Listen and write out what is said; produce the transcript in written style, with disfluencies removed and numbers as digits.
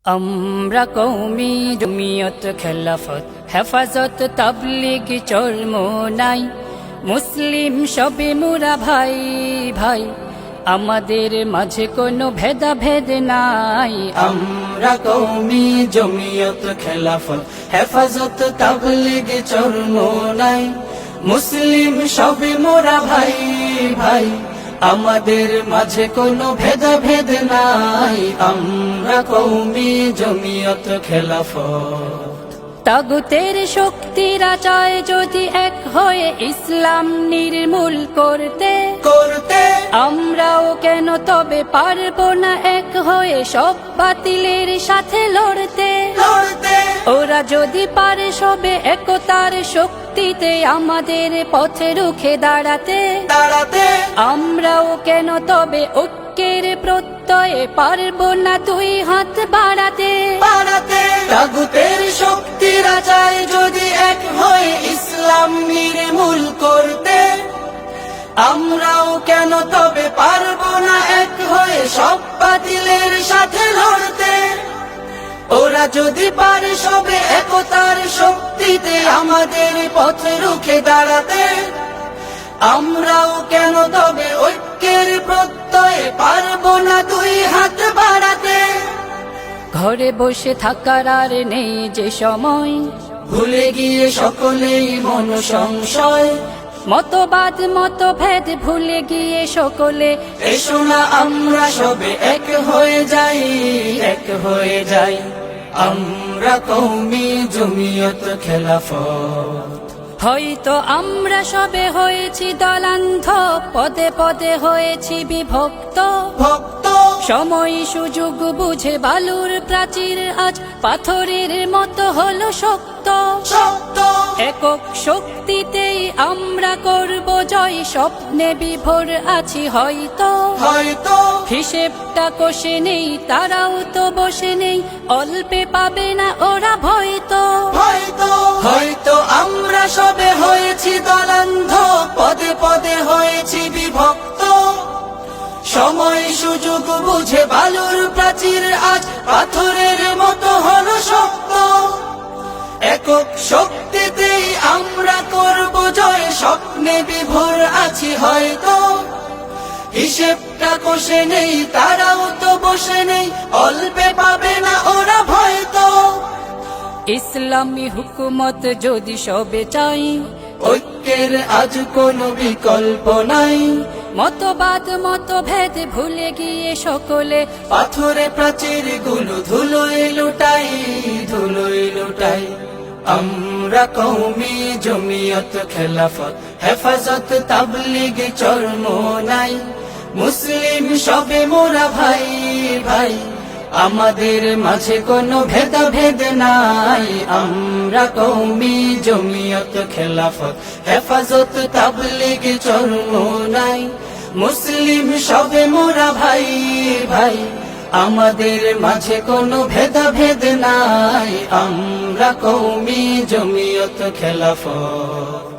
আমরা কওমি জমিয়ত খেলাফত হেফাজত তাবলীগ চরমোনাই মুসলিম সবে মোরা ভাই ভাই, আমাদের মাঝে কোনো ভেদাভেদ নাই। আমরা কওমি জমিয়ত খেলাফত হেফাজত তাবলীগ চরমোনাই মুসলিম সবে মোরা ভাই ভাই, আমাদের মাঝে কোনো ভেদাভেদ নাই। আমরা কওমি জমিয়ত খেলাফত। তাগুতের শক্তিরা চায় যদি এক হয়ে ইসলাম নির্মূল করতে, আমরাও কেন তবে পারবো না এক হয়ে সব বাতিলের সাথে লড়তে। ওরা যদি পারে সবে একতার শক্তিতে আমাদের পথে রুখে দাঁড়াতে, আমরাও কেন তবে ঐক্যের প্রত্যয়ে পারবো না দুই হাত বাড়াতে। তাগুতের শক্তিরা চায় যদি এক হয়ে ইসলাম নির্মূল করতে, আমরাও কেন তবে পারবো না এক হয়ে সব বাতিলের সাথে লড়তে। ওরা যদি পারে সবে একতার শক্তিতে আমাদের পথে রুখে দাঁড়াতে, আমরাও কেন তবে ঐক্যের প্রত্যয়ে পারবো না দুই হাত বাড়াতে। ঘরে বসে থাকার আর নেই যে সময়, ভুলে গিয়ে সকলেই মন সংশয়। মতবাদ মতভেদ ভুলে গিয়ে সকলে এসো না আমরা সবে এক হয়ে যাই, এক হয়ে যাই। আমরা কওমি জমিয়ত খেলাফত। হয়তো আমরা সবে হয়েছি দলান্ধ, পদে পদে হয়েছি বিভক্ত। সময় সুযোগ বুঝে বালুর প্রাচীর আজ পাথরের মতো হলো শক্ত। একক শক্তিতেই আমরা করব জয়, স্বপ্নে বিভোর আছি হয়তো। হিসেবটা কষে নেই, তারাও তো বসে নেই, অল্পে পাবে না ওরা ভয়তো। হয়তো আমরা সবে হয়েছি দলান্ধ, পদে পদে হয়েছি বিভক্ত। সময় সুযোগ বুঝে বালুর প্রাচীর আজ পাথরের মতো হলো শক্ত। একক শক্তিতেই আমরা করব জয়, স্বপ্নে বিভোর আছি হয়তো। হিসেবটা কষে নেই, তারাও তো বসে নেই, অল্পে পাবে না ওরা ভয়তো। ইসলামী হুকুমত যদি সবে চাই, ঐক্যের আজ কোনো বিকল্প নাই। মতবাদ মতভেদ ভুলে গিয়ে সকলে পাথরে প্রাচীর গুলো ধুলোয় লুটাই, ধুলোয় লুটাই। আমরা কওমি জমিয়ত খেলাফত হেফাজত তাবলীগ চরমোনাই মুসলিম সবে মোরা ভাই ভাই, আমাদের মাঝে কোনো ভেদাভেদ নাই। আমরা কওমি জমিয়ত খেলাফত হেফাজত তাবলীগ চরমোনাই মুসলিম সবে মোরা ভাই ভাই, আমাদের মাঝে কোনো ভেদাভেদ নাই। আমরা কওমি জমিয়ত খেলাফত।